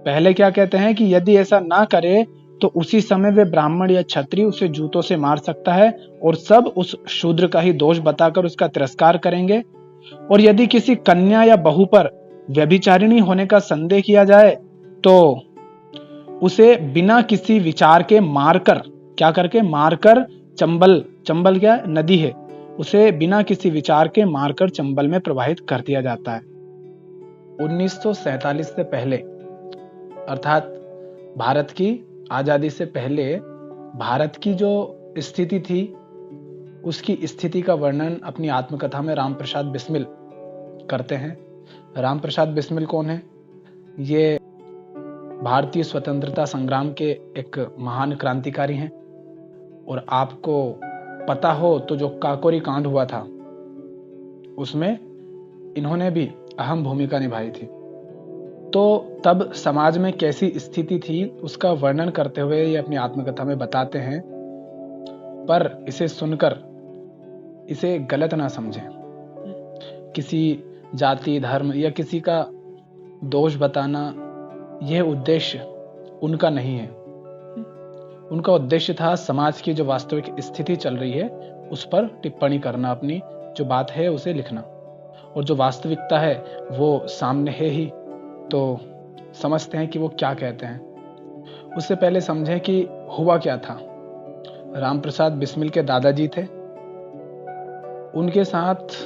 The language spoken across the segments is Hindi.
पहले क्या कहते हैं कि यदि ऐसा ना करे तो उसी समय वे ब्राह्मण या क्षत्रिय उसे जूतों से मार सकता है और सब उस शूद्र का ही दोष बताकर उसका तिरस्कार करेंगे। और यदि किसी कन्या या बहू पर व्यभिचारिणी होने का संदेह किया जाए तो उसे बिना किसी विचार के मारकर, क्या करके, मारकर चंबल, चंबल क्या नदी है, उसे बिना किसी विचार के मारकर चंबल में प्रवाहित कर दिया जाता है। 1947 से पहले, अर्थात भारत की आजादी से पहले भारत की जो स्थिति थी उसकी स्थिति का वर्णन अपनी आत्मकथा में रामप्रसाद बिस्मिल करते हैं। रामप्रसाद बिस्मिल कौन है? ये भारतीय स्वतंत्रता संग्राम के एक महान क्रांतिकारी हैं। और आपको पता हो तो जो काकोरी कांड हुआ था उसमें इन्होंने भी अहम भूमिका निभाई थी। तो तब समाज में कैसी स्थिति थी उसका वर्णन करते हुए ये अपनी आत्मकथा में बताते हैं। पर इसे सुनकर इसे गलत ना समझें। किसी जाति, धर्म या किसी का दोष बताना यह उद्देश्य उनका नहीं है। उनका उद्देश्य था समाज की जो वास्तविक स्थिति चल रही है उस पर टिप्पणी करना, अपनी जो बात है उसे लिखना। और जो वास्तविकता है वो सामने है ही, तो समझते हैं कि वो क्या कहते हैं। उससे पहले समझें कि हुआ क्या था। रामप्रसाद बिस्मिल के दादाजी थे, उनके साथ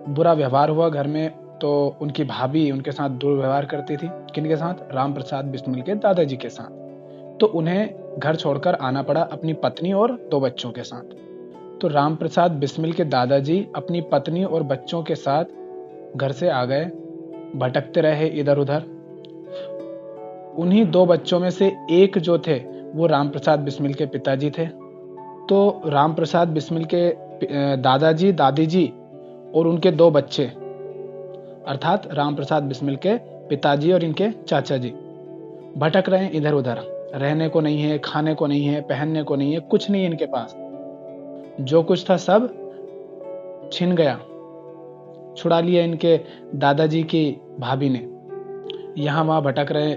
बुरा व्यवहार हुआ घर में, तो उनकी भाभी उनके साथ दुर्व्यवहार करती थी। किनके साथ? रामप्रसाद बिस्मिल के दादाजी के साथ। तो उन्हें घर छोड़कर आना पड़ा अपनी पत्नी और 2 बच्चों के साथ। तो रामप्रसाद बिस्मिल के दादाजी अपनी पत्नी और बच्चों के साथ घर से आ गए, भटकते रहे इधर उधर। उन्हीं 2 बच्चों में से एक जो थे वो रामप्रसाद बिस्मिल के पिताजी थे। तो रामप्रसाद बिस्मिल के दादाजी, दादी जी और उनके 2 बच्चे, अर्थात रामप्रसाद बिस्मिल के पिताजी और इनके चाचा जी, भटक रहे हैं इधर उधर। रहने को नहीं है, खाने को नहीं है, पहनने को नहीं है, कुछ नहीं है इनके पास। जो कुछ था सब छिन गया, छुड़ा लिया इनके दादाजी की भाभी ने। यहाँ वहाँ भटक रहे।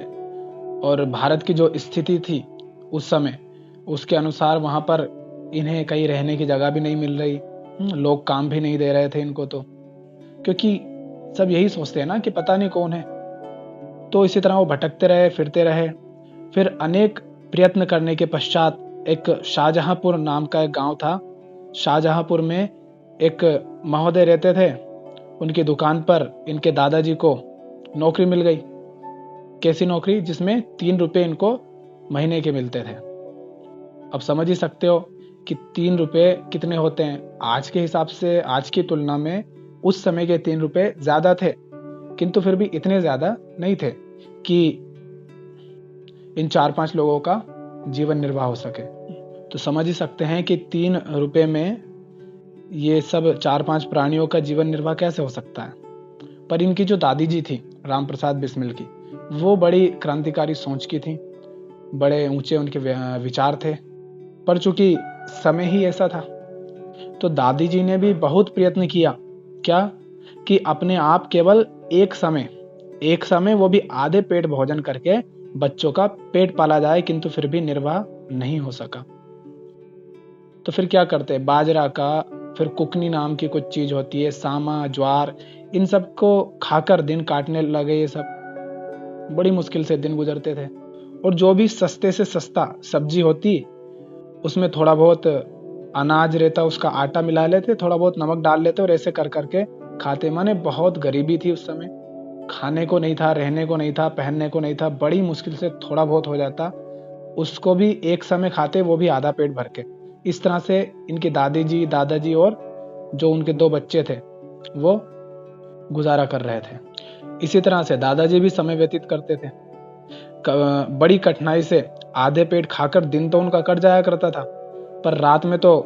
और भारत की जो स्थिति थी उस समय, उसके अनुसार वहाँ पर इन्हें कहीं रहने की जगह भी नहीं मिल रही। लोग काम भी नहीं दे रहे थे इनको, तो क्योंकि सब यही सोचते हैं ना कि पता नहीं कौन है। तो इसी तरह वो भटकते रहे, फिरते रहे। फिर अनेक प्रयत्न करने के पश्चात एक शाहजहांपुर नाम का एक गांव था। शाहजहांपुर में एक महोदय रहते थे। उनकी दुकान पर इनके दादाजी को नौकरी मिल गई। कैसी नौकरी? जिसमें 3 रुपए इनको महीने के मिलते थे। अब समझ ही सकते हो कि 3 रुपए कितने होते हैं आज के हिसाब से। आज की तुलना में उस समय के 3 रुपए ज्यादा थे, किंतु फिर भी इतने ज्यादा नहीं थे कि इन 4-5 लोगों का जीवन निर्वाह हो सके। तो समझ ही सकते हैं कि 3 रुपए में ये सब 4-5 प्राणियों का जीवन निर्वाह कैसे हो सकता है। पर इनकी जो दादी जी थी रामप्रसाद बिस्मिल की, वो बड़ी क्रांतिकारी सोच की थी, बड़े ऊंचे उनके विचार थे। पर चूंकि समय ही ऐसा था, तो दादी जी ने भी बहुत प्रयत्न किया। क्या? कि अपने आप केवल एक समय वो भी आधे पेट भोजन करके बच्चों का पेट पाला जाए, किंतु फिर भी निर्वाह नहीं हो सका। तो फिर क्या करते? बाजरा का, फिर कुकनी नाम की कुछ चीज होती है, सामा, ज्वार, इन सब को खाकर दिन काटने लगे। ये सब बड़ी मुश्किल से दिन गुजरते थे। और जो भी सस्ते से सस्ता सब्जी होती उसमें थोड़ा बहुत अनाज रहता, उसका आटा मिला लेते, थोड़ा बहुत नमक डाल लेते और ऐसे कर करके खाते। माने बहुत गरीबी थी उस समय। खाने को नहीं था, रहने को नहीं था, पहनने को नहीं था। बड़ी मुश्किल से थोड़ा बहुत हो जाता, उसको भी एक समय खाते, वो भी आधा पेट भर के। इस तरह से इनके दादाजी और जो उनके 2 बच्चे थे वो गुजारा कर रहे थे। इसी तरह से दादाजी भी समय व्यतीत करते थे। बड़ी कठिनाई से आधे पेट खाकर दिन तो उनका कट जाया करता था, पर रात में तो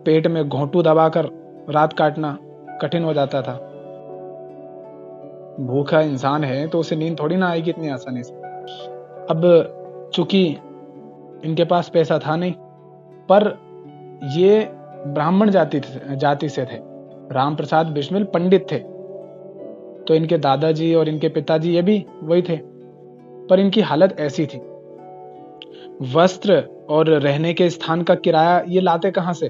पेट में घोंटू दबाकर रात काटना कठिन हो जाता था। भूखा इंसान है तो उसे नींद थोड़ी ना आएगी इतनी आसानी से। अब चूंकि इनके पास पैसा था नहीं, पर ये ब्राह्मण जाति से थे। रामप्रसाद बिस्मिल पंडित थे, तो इनके दादाजी और इनके पिताजी ये भी वही थे। पर इनकी हालत ऐसी थी। वस्त्र और रहने के स्थान का किराया ये लाते कहाँ से?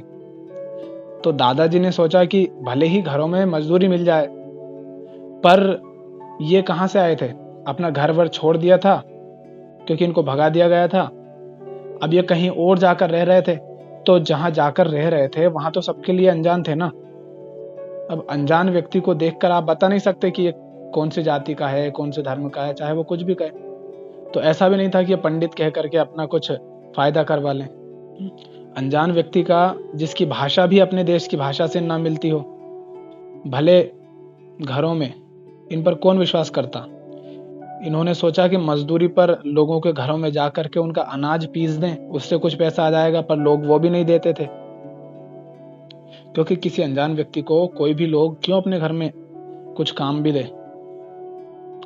तो दादाजी ने सोचा कि भले ही घरों में मजदूरी मिल जाए, पर ये कहाँ से आए थे? अपना घर वर छोड़ दिया था क्योंकि इनको भगा दिया गया था। अब ये कहीं और जाकर रह रहे थे, तो जहां जाकर रह रहे थे वहां तो सबके लिए अनजान थे ना। अब अनजान व्यक्ति को देखकर आप बता नहीं सकते कि ये कौन सी जाति का है, कौन से धर्म का है, चाहे वो कुछ भी कहे। तो ऐसा भी नहीं था कि ये पंडित कह करके अपना कुछ फायदा करवा लें। अनजान व्यक्ति का, जिसकी भाषा भी अपने देश की भाषा से ना मिलती हो, भले घरों में, इन पर कौन विश्वास करता। इन्होंने सोचा कि मजदूरी पर लोगों के घरों में जाकर के उनका अनाज पीस दें, उससे कुछ पैसा आ जाएगा, पर लोग वो भी नहीं देते थे, क्योंकि किसी अनजान व्यक्ति को कोई भी लोग क्यों अपने घर में कुछ काम भी दे।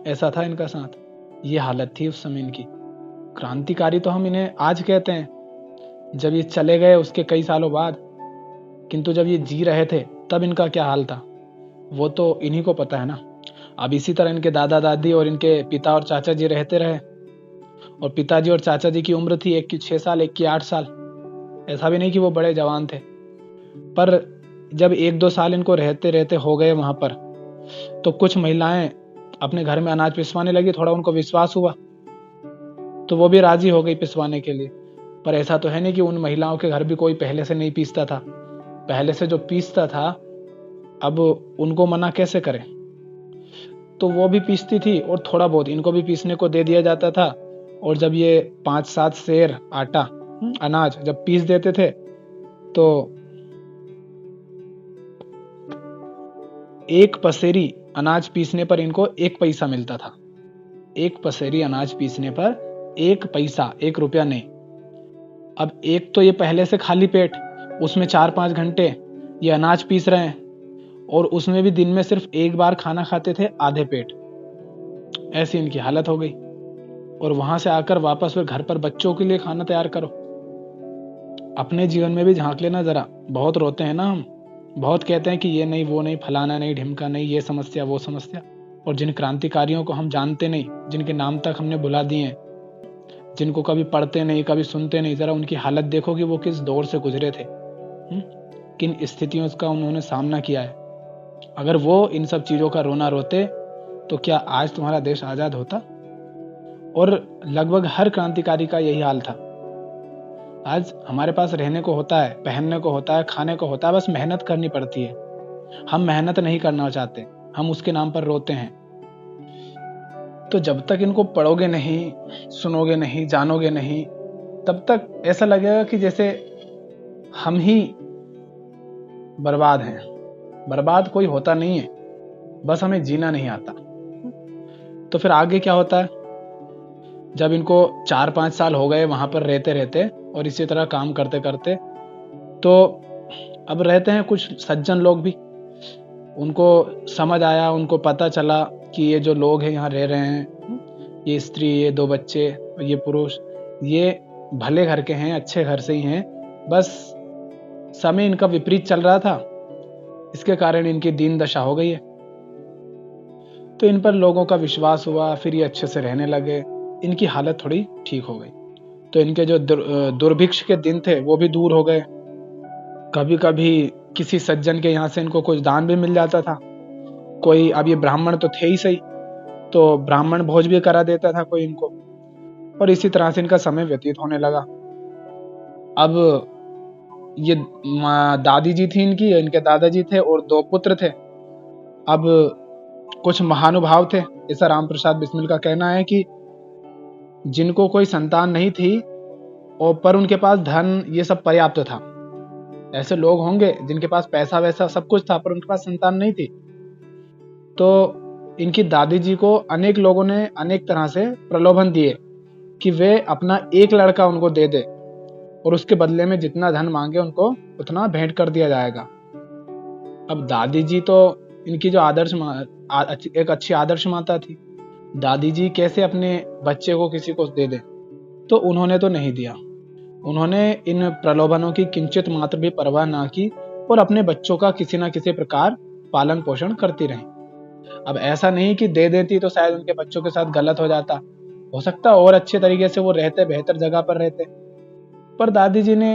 ऐसा था इनका साथ। ये हालत थी उस समय इनकी। क्रांतिकारी तो हम इन्हें आज कहते हैं, जब ये चले गए उसके कई सालों बाद, किंतु जब ये जी रहे थे तब इनका क्या हाल था वो तो इन्हीं को पता है ना। अब इसी तरह इनके दादा दादी और इनके पिता और चाचा जी रहते रहे, और पिताजी और चाचा जी की उम्र थी, एक की 6 साल, एक की 8 साल। ऐसा भी नहीं कि वो बड़े जवान थे, पर जब 1-2 साल इनको रहते रहते हो गए वहां पर, तो कुछ महिलाएं अपने घर में अनाज पिसवाने लगी। थोड़ा उनको विश्वास हुआ तो वो भी राजी हो गई पिसवाने के लिए। पर ऐसा तो है नहीं कि उन महिलाओं के घर भी कोई पहले से नहीं पीसता था। पहले से जो पीसता था, अब उनको मना कैसे करें। तो वो भी पीसती थी, और थोड़ा बहुत इनको भी पीसने को दे दिया जाता था। और जब ये 5-7 सेर आटा, अनाज जब पीस देते थे, तो 1 पसेरी अनाज पीसने पर इनको 1 पैसा मिलता था। 1 पसेरी अनाज पीसने पर 1 पैसा, 1 रुपया नहीं। अब एक तो ये पहले से खाली पेट, उसमें 4-5 घंटे ये अनाज पीस रहे हैं, और उसमें भी दिन में सिर्फ 1 बार खाना खाते थे, आधे पेट। ऐसी इनकी हालत हो गई। और वहां से आकर वापस फिर घर पर बच्चों के लिए खाना तैयार करो। अपने जीवन में भी झांक लेना जरा। बहुत रोते हैं ना हम, बहुत कहते हैं कि ये नहीं, वो नहीं, फलाना नहीं, ढिमका नहीं, ये समस्या, वो समस्या। और जिन क्रांतिकारियों को हम जानते नहीं, जिनके नाम तक हमने भुला दिए, जिनको कभी पढ़ते नहीं, कभी सुनते नहीं, जरा उनकी हालत देखो कि वो किस दौर से गुजरे थे, किन स्थितियों का उन्होंने सामना किया है। अगर वो इन सब चीजों का रोना रोते, तो क्या आज तुम्हारा देश आजाद होता? और लगभग हर क्रांतिकारी का यही हाल था। आज हमारे पास रहने को होता है, पहनने को होता है, खाने को होता है, बस मेहनत करनी पड़ती है। हम मेहनत नहीं करना चाहते, हम उसके नाम पर रोते हैं। तो जब तक इनको पढ़ोगे नहीं, सुनोगे नहीं, जानोगे नहीं, तब तक ऐसा लगेगा कि जैसे हम ही बर्बाद हैं। बर्बाद कोई होता नहीं है, बस हमें जीना नहीं आता। तो फिर आगे क्या होता है? जब इनको 4-5 साल हो गए वहां पर रहते रहते और इसी तरह काम करते करते, तो अब रहते हैं कुछ सज्जन लोग भी। उनको समझ आया, उनको पता चला कि ये जो लोग हैं यहाँ रह रहे हैं, ये स्त्री, ये 2 बच्चे, ये पुरुष, ये भले घर के हैं, अच्छे घर से ही हैं, बस समय इनका विपरीत चल रहा था, इसके कारण इनकी दीन दशा हो गई है। तो इन पर लोगों का विश्वास हुआ, फिर ये अच्छे से रहने लगे, इनकी हालत थोड़ी ठीक हो गई। तो इनके जो दुर्भिक्ष के दिन थे वो भी दूर हो गए। कभी कभी किसी सज्जन के यहाँ से इनको कुछ दान भी मिल जाता था। कोई, अब ये ब्राह्मण तो थे ही सही, तो ब्राह्मण भोज भी करा देता था कोई इनको, और इसी तरह से इनका समय व्यतीत होने लगा। अब ये दादी जी थी इनकी, इनके दादाजी थे, और 2 पुत्र थे। अब कुछ महानुभाव थे, ऐसा राम प्रसाद बिस्मिल का कहना है कि जिनको कोई संतान नहीं थी, और पर उनके पास धन ये सब पर्याप्त था। ऐसे लोग होंगे जिनके पास पैसा वैसा सब कुछ था, पर उनके पास संतान नहीं थी। तो इनकी दादी जी को अनेक लोगों ने अनेक तरह से प्रलोभन दिए कि वे अपना एक लड़का उनको दे दे, और उसके बदले में जितना धन मांगे उनको उतना भेंट कर दिया जाएगा। अब दादी जी तो इनकी जो एक अच्छी आदर्श माता थी, दादी जी कैसे अपने बच्चे को किसी को दे दे, तो उन्होंने तो नहीं दिया। उन्होंने इन प्रलोभनों की किंचित मात्र भी परवाह ना की, और अपने बच्चों का किसी ना किसी प्रकार पालन पोषण करती रही। अब ऐसा नहीं कि दे देती तो शायद उनके बच्चों के साथ गलत हो जाता, हो सकता है और अच्छे तरीके से वो रहते, बेहतर जगह पर रहते। पर दादी जी ने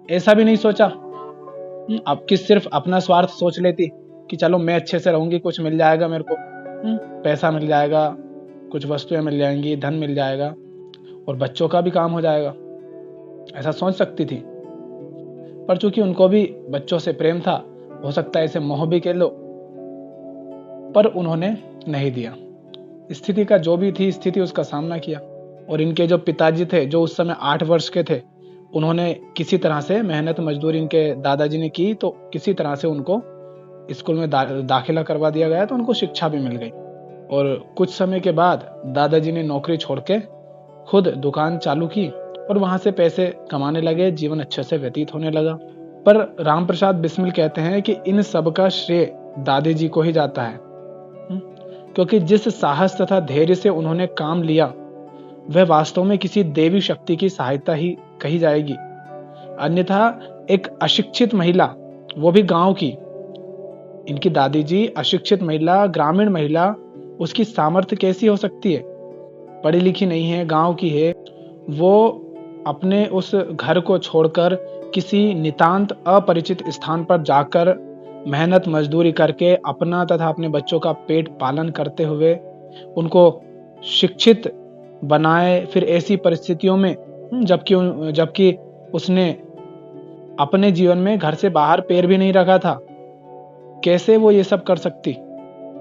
ऐसा भी नहीं सोचा। अब कि सिर्फ अपना स्वार्थ सोच लेती कि चलो मैं अच्छे से रहूंगी, कुछ मिल जाएगा मेरे को, पैसा मिल जाएगा, कुछ वस्तुएं मिल जाएंगी, धन मिल जाएगा और बच्चों का भी काम हो जाएगा, ऐसा सोच सकती थी। पर चूंकि उनको भी बच्चों से प्रेम था, हो सकता है इसे मोह भी कह लो, पर उन्होंने नहीं दिया। स्थिति का जो भी थी स्थिति, उसका सामना किया। और इनके जो पिताजी थे, जो उस समय 8 वर्ष के थे, उन्होंने किसी तरह से मेहनत मजदूरी इनके दादाजी ने की, तो किसी तरह से उनको स्कूल में दाखिला करवा दिया गया, तो उनको शिक्षा भी मिल गई। और कुछ समय के बाद दादाजी ने नौकरी छोड़ के खुद दुकान चालू की और वहां से पैसे कमाने लगे, जीवन अच्छे से व्यतीत होने लगा। पर राम प्रसाद बिस्मिल कहते हैं कि इन सब का श्रेय दादी जी को ही जाता है, क्योंकि जिस साहस तथा धैर्य से उन्होंने काम लिया, वह वास्तव में किसी देवी शक्ति की सहायता ही कही जाएगी। अन्यथा एक अशिक्षित महिला, वो भी गांव की, इनकी दादी जी अशिक्षित महिला, ग्रामीण महिला, उसकी सामर्थ्य कैसी हो सकती है? पढ़ी लिखी नहीं है, गांव की है, वो अपने उस घर को छोड़कर किसी नितांत अपरिचित स्थान पर जाकर मेहनत मजदूरी करके अपना तथा अपने बच्चों का पेट पालन करते हुए उनको शिक्षित बनाए, फिर ऐसी परिस्थितियों में जबकि उसने अपने जीवन में घर से बाहर पैर भी नहीं रखा था, कैसे वो ये सब कर सकती?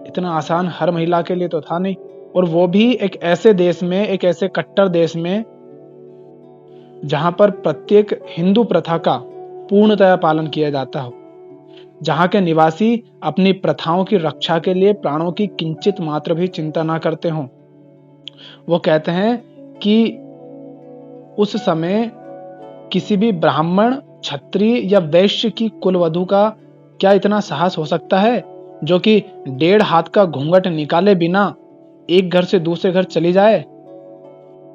इतना आसान हर महिला के लिए तो था नहीं। और वो भी एक ऐसे देश में, एक ऐसे कट्टर देश में जहां पर प्रत्येक हिंदू प्रथा का पूर्णतया पालन किया जाता हो, जहां के निवासी अपनी प्रथाओं की रक्षा के लिए प्राणों की किंचित मात्र भी चिंता ना करते हों। वो कहते हैं कि उस समय किसी भी ब्राह्मण, क्षत्रिय या वैश्य की कुलवधू का क्या इतना साहस हो सकता है जो कि 1.5 हाथ का घूंघट निकाले बिना एक घर से दूसरे घर चली जाए?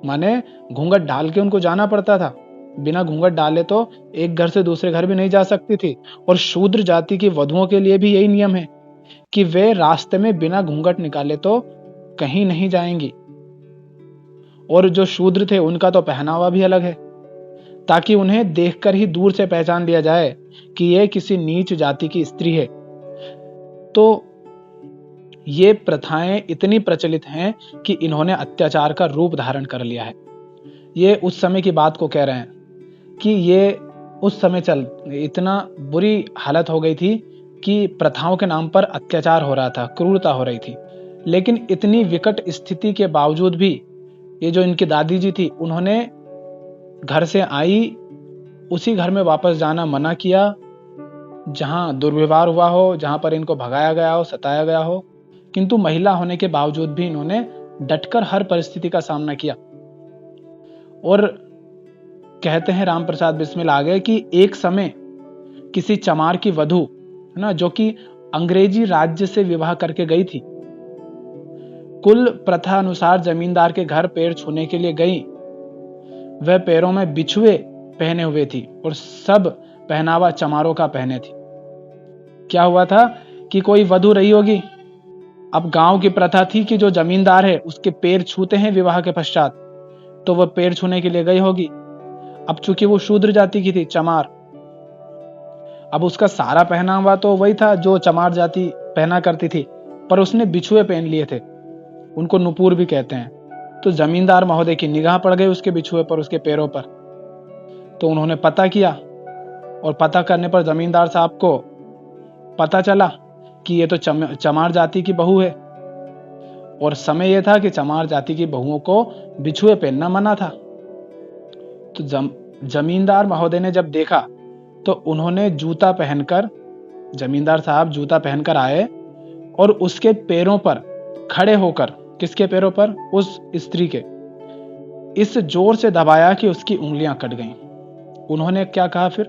माने घूंघट डाल के उनको जाना पड़ता था, बिना घूंघट डाले तो एक घर से दूसरे घर भी नहीं जा सकती थी। और शूद्र जाति की वधुओं के लिए भी यही नियम है कि वे रास्ते में बिना घूंघट निकाले तो कहीं नहीं जाएंगी। और जो शूद्र थे उनका तो पहनावा भी अलग है, ताकि उन्हें देखकर ही दूर से पहचान लिया जाए कि यह किसी नीच जाति की स्त्री है। तो ये प्रथाएं इतनी प्रचलित हैं कि इन्होंने अत्याचार का रूप धारण कर लिया है। ये उस समय की बात को कह रहे हैं कि ये उस समय इतना बुरी हालत हो गई थी कि प्रथाओं के नाम पर अत्याचार हो रहा था, क्रूरता हो रही थी। लेकिन इतनी विकट स्थिति के बावजूद भी ये जो इनकी दादी जी थी, उन्होंने घर से आई, उसी घर में वापस जाना मना किया जहां दुर्व्यवहार हुआ हो, जहां पर इनको भगाया गया हो, सताया गया हो। किंतु महिला होने के बावजूद भी इन्होंने डटकर हर परिस्थिति का सामना किया। और कहते हैं राम प्रसाद बिस्मिल आगे कि एक समय किसी चमार की वधू है ना, जो कि अंग्रेजी राज्य से विवाह करके गई थी, कुल प्रथा अनुसार जमींदार के घर पैर छूने के लिए गई। वह पैरों में बिछुए पहने हुए थी और सब पहनावा चमारों का पहने थी। क्या हुआ था कि कोई वधू रही होगी। अब गांव की प्रथा थी कि जो जमींदार है उसके पैर छूते हैं विवाह के पश्चात, तो वह पैर छूने के लिए गई होगी। अब चूंकि वो शूद्र जाति की थी, चमार, अब उसका सारा पहनावा तो वही था जो चमार जाति पहना करती थी, पर उसने बिछुए पहन लिए थे, उनको नुपुर भी कहते हैं। तो जमींदार महोदय की निगाह पड़ गई उसके बिछुए पर, उसके पैरों पर। तो उन्होंने पता किया और पता करने पर जमींदार साहब को पता चला कि ये तो चमार जाति की बहू है। और समय यह था कि चमार जाति की बहुओं को बिछुए पहनना मना था। तो जमींदार महोदय ने जब देखा तो उन्होंने जूता पहनकर, जमींदार साहब जूता पहनकर आए और उसके पैरों पर खड़े होकर, किसके पैरों पर? उस स्त्री के, इस जोर से दबाया कि उसकी उंगलियां कट गईं। उन्होंने क्या कहा फिर?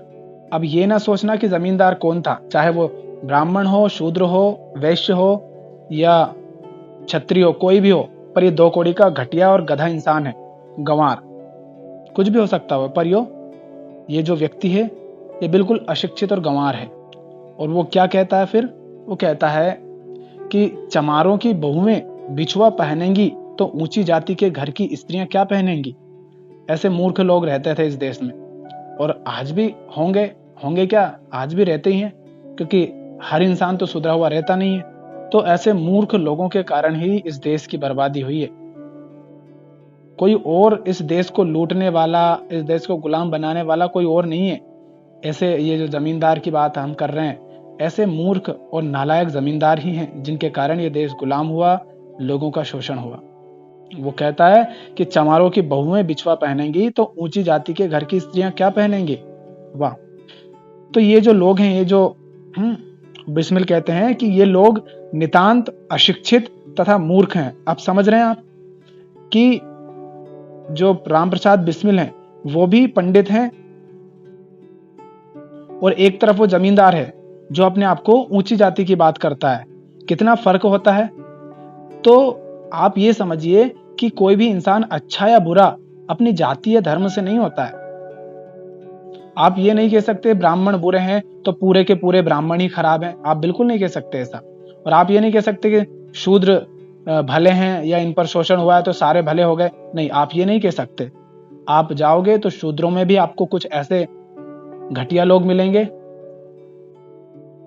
अब ये ना सोचना कि जमींदार कौन था, चाहे वो ब्राह्मण हो, शूद्र हो, वैश्य हो या क्षत्रिय हो, कोई भी हो, पर ये 2 कौड़ी का घटिया और गधा इंसान है, गंवार, कुछ भी हो सकता हो, पर ये जो व्यक्ति है ये बिल्कुल अशिक्षित और गंवार है। और वो क्या कहता है फिर? वो कहता है कि चमारों की बहुएं बिछुआ पहनेंगी तो ऊंची जाति के घर की स्त्रियां क्या पहनेंगी। ऐसे मूर्ख लोग रहते थे इस देश में, और आज भी होंगे क्या, आज भी रहते ही हैं, क्योंकि हर इंसान तो सुधरा हुआ रहता नहीं है। तो ऐसे मूर्ख लोगों के कारण ही इस देश की बर्बादी हुई है। कोई और इस देश को लूटने वाला, इस देश को गुलाम बनाने वाला कोई और नहीं है। ऐसे ये जो जमींदार की बात हम कर रहे हैं, ऐसे मूर्ख और नालायक जमींदार ही हैं जिनके कारण ये देश गुलाम हुआ, लोगों का शोषण हुआ। वो कहता है कि चमारों की बहुएं बिछवा पहनेंगी तो ऊंची जाति के घर की स्त्रियां क्या पहनेंगी। वाह। तो ये जो लोग हैं, ये जो बिस्मिल कहते हैं कि ये लोग नितांत अशिक्षित तथा मूर्ख हैं। आप समझ रहे हैं आप कि जो राम प्रसाद बिस्मिल हैं वो भी पंडित हैं, और एक तरफ वो जमींदार है जो अपने आप को ऊंची जाति की बात करता है। कितना फर्क होता है। तो आप ये समझिए कि कोई भी इंसान अच्छा या बुरा अपनी जाति या धर्म से नहीं होता है। आप ये नहीं कह सकते ब्राह्मण बुरे हैं तो पूरे के पूरे ब्राह्मण ही खराब हैं, आप बिल्कुल नहीं कह सकते ऐसा। और आप ये नहीं कह सकते कि शूद्र भले हैं या इन पर शोषण हुआ है तो सारे भले हो गए, नहीं, आप ये नहीं कह सकते। आप जाओगे तो शूद्रों में भी आपको कुछ ऐसे घटिया लोग मिलेंगे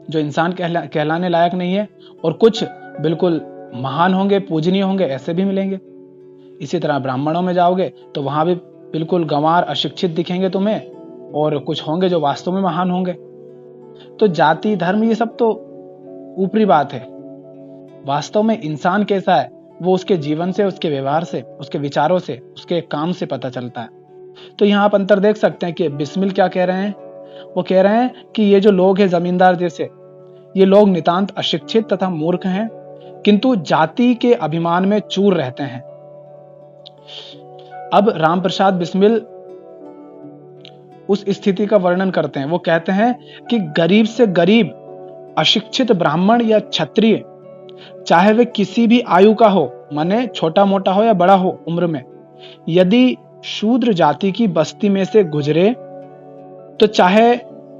जो इंसान कहलाने लायक नहीं है, और कुछ बिल्कुल महान होंगे, पूजनीय होंगे, ऐसे भी मिलेंगे। इसी तरह ब्राह्मणों में जाओगे तो वहां भी बिल्कुल गंवार अशिक्षित दिखेंगे तुम्हें, और कुछ होंगे जो वास्तव में महान होंगे। तो जाति धर्म ये सब तो ऊपरी बात है। वास्तव में इंसान कैसा है वो उसके जीवन से, उसके व्यवहार से, उसके विचारों से, उसके काम से पता चलता है। तो यहाँ आप अंतर देख सकते हैं कि बिस्मिल क्या कह रहे हैं। वो कह रहे हैं कि ये जो लोग हैं जमींदार जैसे, ये लोग नितांत अशिक्षित तथा मूर्ख हैं, किंतु जाति के अभिमान में चूर रहते हैं। अब राम प्रसाद बिस्मिल उस स्थिति का वर्णन करते हैं। वो कहते हैं कि गरीब से गरीब अशिक्षित ब्राह्मण या क्षत्रिय, चाहे वे किसी भी आयु का हो, माने छोटा मोटा हो या बड़ा हो उम्र में, यदि शूद्र जाति की बस्ती में से गुजरे तो चाहे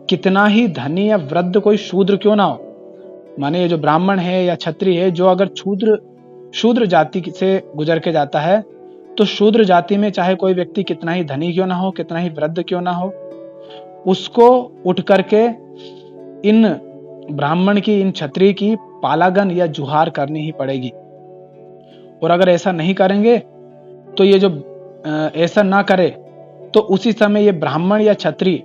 कितना ही धनी या वृद्ध कोई शूद्र क्यों ना हो, माने ये जो ब्राह्मण है या क्षत्रिय है, जो अगर शूद्र जाति से गुजर के जाता है तो शूद्र जाति में चाहे कोई व्यक्ति कितना ही धनी क्यों ना हो, कितना ही वृद्ध क्यों ना हो, उसको उठ करके इन ब्राह्मण की, इन क्षत्रिय की पालागन या जुहार करनी ही पड़ेगी। और अगर ऐसा नहीं करेंगे तो ये जो ऐसा ना करे तो उसी समय ये ब्राह्मण या क्षत्रिय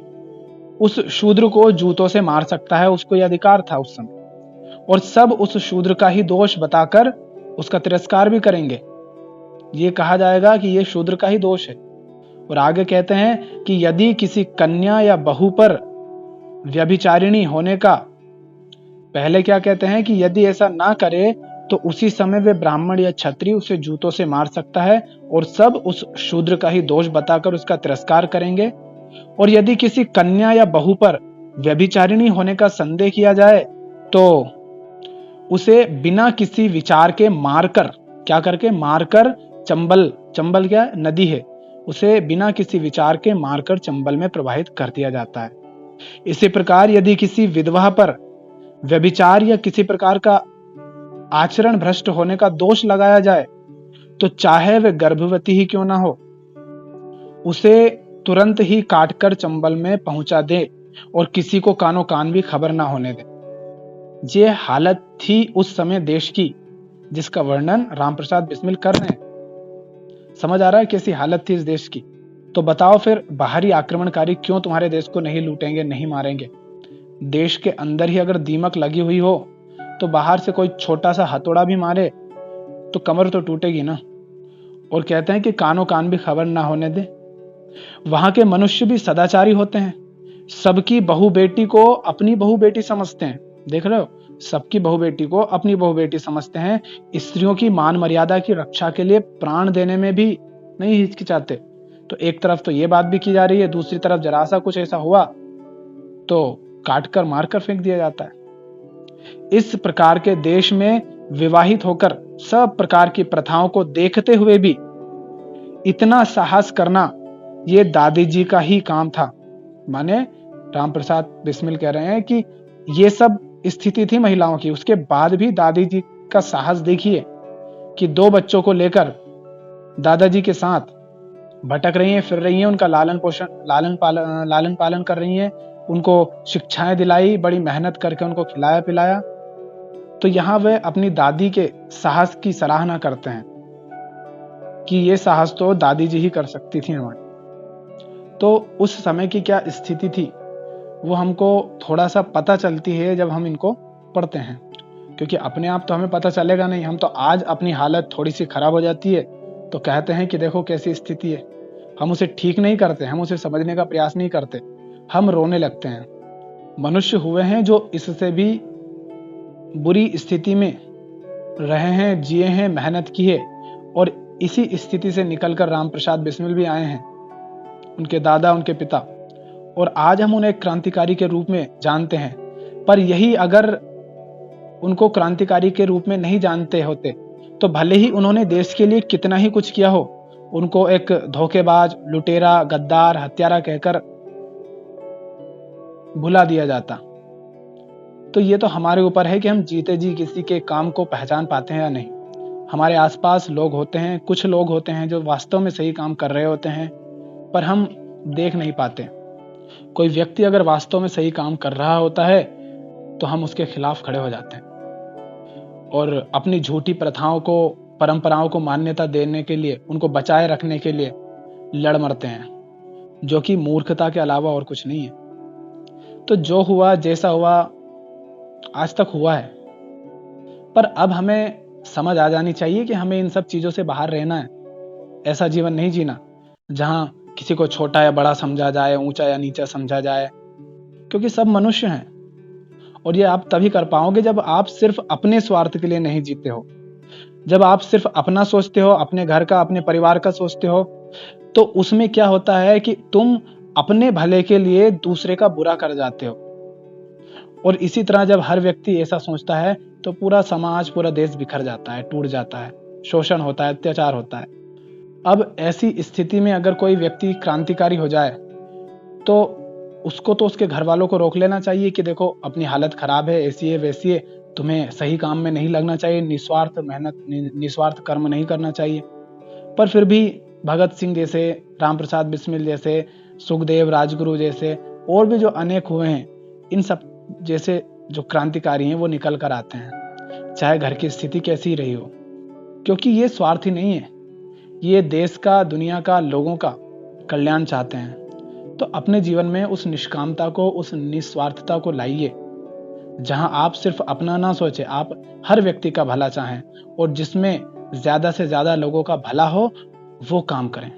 उस शूद्र को जूतों से मार सकता है। उसको यह अधिकार था उस समय, और सब उस शूद्र का ही दोष बताकर उसका तिरस्कार भी करेंगे। ये कहा जाएगा कि ये शूद्र का ही दोष है। और आगे कहते हैं कि यदि किसी कन्या या बहू पर व्यभिचारिणी होने का, पहले क्या कहते हैं कि यदि ऐसा ना करे तो उसी समय वे ब्राह्मण या क्षत्रिय उसे जूतों से मार सकता है, और सब उस शूद्र का ही दोष बताकर उसका तिरस्कार करेंगे। और यदि किसी कन्या या बहू पर व्यभिचारिणी होने का संदेह किया जाए तो उसे बिना किसी विचार के मारकर, क्या करके, मारकर चंबल क्या नदी है, उसे बिना किसी विचार के मारकर चंबल में प्रवाहित कर दिया जाता है। इसी प्रकार यदि किसी विधवा पर व्यभिचार या किसी प्रकार का आचरण भ्रष्ट होने का दोष लगाया जाए तो चाहे वे गर्भवती ही क्यों ना हो, उसे तुरंत ही काटकर चंबल में पहुंचा दे और किसी को कानो कान भी खबर ना होने दे। ये हालत थी उस समय देश की, जिसका वर्णन रामप्रसाद बिस्मिल कर रहे हैं। समझ आ रहा है कैसी हालत थी इस देश की। तो बताओ फिर बाहरी आक्रमणकारी क्यों तुम्हारे देश को नहीं लूटेंगे, नहीं मारेंगे। देश के अंदर ही अगर दीमक लगी हुई हो तो बाहर से कोई छोटा सा हथौड़ा भी मारे तो कमर तो टूटेगी ना। और कहते हैं कि कानो कान भी खबर ना होने दे। वहां के मनुष्य भी सदाचारी होते हैं, सबकी बहू बेटी को अपनी बहू बेटी समझते हैं। देख रहे हो, सबकी बहू बेटी को अपनी बहू बेटी समझते हैं। स्त्रियों की मान मर्यादा की रक्षा के लिए प्राण देने में भी नहीं हिचकिचाते। तो एक तरफ तो ये बात भी की जा रही है, दूसरी तरफ जरा सा कुछ ऐसा हुआ तो काटकर मारकर फेंक दिया जाता है। इस प्रकार के देश में विवाहित होकर सब प्रकार की प्रथाओं को देखते हुए भी इतना साहस करना ये दादी जी का ही काम था। माने रामप्रसाद बिस्मिल कह रहे हैं कि ये सब स्थिति थी महिलाओं की, उसके बाद भी दादी जी का साहस देखिए कि 2 बच्चों को लेकर दादाजी के साथ भटक रही हैं, फिर रही हैं, उनका लालन पालन कर रही हैं, उनको शिक्षाएं दिलाई, बड़ी मेहनत करके उनको खिलाया पिलाया। तो यहाँ वे अपनी दादी के साहस की सराहना करते हैं कि ये साहस तो दादी जी ही कर सकती थी हमारी। तो उस समय की क्या स्थिति थी वो हमको थोड़ा सा पता चलती है जब हम इनको पढ़ते हैं, क्योंकि अपने आप तो हमें पता चलेगा नहीं। हम तो आज अपनी हालत थोड़ी सी खराब हो जाती है तो कहते हैं कि देखो कैसी स्थिति है, हम उसे ठीक नहीं करते, हम उसे समझने का प्रयास नहीं करते, हम रोने लगते हैं। मनुष्य हुए हैं जो इससे भी बुरी स्थिति में रहे हैं, जिए हैं, मेहनत की है, और इसी स्थिति से निकलकर रामप्रसाद बिस्मिल भी आए हैं, उनके दादा, उनके पिता। और आज हम उन्हें क्रांतिकारी के रूप में जानते हैं, पर यही अगर उनको क्रांतिकारी के रूप में नहीं जानते होते तो भले ही उन्होंने देश के लिए कितना ही कुछ किया हो, उनको एक धोखेबाज, लुटेरा, गद्दार, हत्यारा कहकर भुला दिया जाता। तो ये तो हमारे ऊपर है कि हम जीते जी किसी के काम को पहचान पाते हैं या नहीं। हमारे आसपास लोग होते हैं, कुछ लोग होते हैं जो वास्तव में सही काम कर रहे होते हैं, पर हम देख नहीं पाते। कोई व्यक्ति अगर वास्तव में सही काम कर रहा होता है तो हम उसके खिलाफ खड़े हो जाते हैं और अपनी झूठी प्रथाओं को, परंपराओं को मान्यता देने के लिए, उनको बचाए रखने के लिए लड़ मरते हैं, जो कि मूर्खता के अलावा और कुछ नहीं है। तो जो हुआ, जैसा हुआ, आज तक हुआ है, पर अब हमें समझ आ जानी चाहिए कि हमें इन सब चीजों से बाहर रहना है। ऐसा जीवन नहीं जीना जहां किसी को छोटा या बड़ा समझा जाए, ऊंचा या नीचा समझा जाए, क्योंकि सब मनुष्य हैं। और ये आप तभी कर पाओगे जब आप सिर्फ अपने स्वार्थ के लिए नहीं जीते हो। जब आप सिर्फ अपना सोचते हो, अपने घर का, अपने परिवार का सोचते हो, तो उसमें क्या होता है कि तुम अपने भले के लिए दूसरे का बुरा कर जाते हो। और इसी तरह जब हर व्यक्ति ऐसा सोचता है तो पूरा समाज, पूरा देश बिखर जाता है, टूट जाता है, शोषण होता है, अत्याचार होता है। अब ऐसी स्थिति में अगर कोई व्यक्ति क्रांतिकारी हो जाए तो उसको तो उसके घर वालों को रोक लेना चाहिए कि देखो अपनी हालत खराब है, ऐसी है, वैसी है, तुम्हें सही काम में नहीं लगना चाहिए, निस्वार्थ मेहनत, निस्वार्थ कर्म नहीं करना चाहिए। पर फिर भी भगत सिंह जैसे, रामप्रसाद बिस्मिल जैसे, सुखदेव, राजगुरु जैसे और भी जो अनेक हुए हैं, इन सब जैसे जो क्रांतिकारी हैं वो निकल कर आते हैं, चाहे घर की स्थिति कैसी ही रही हो, क्योंकि ये स्वार्थी नहीं है, ये देश का, दुनिया का, लोगों का कल्याण चाहते हैं। तो अपने जीवन में उस निष्कामता को, उस निस्वार्थता को लाइए, जहां आप सिर्फ अपना ना सोचे, आप हर व्यक्ति का भला चाहें और जिसमें ज्यादा से ज्यादा लोगों का भला हो वो काम करें।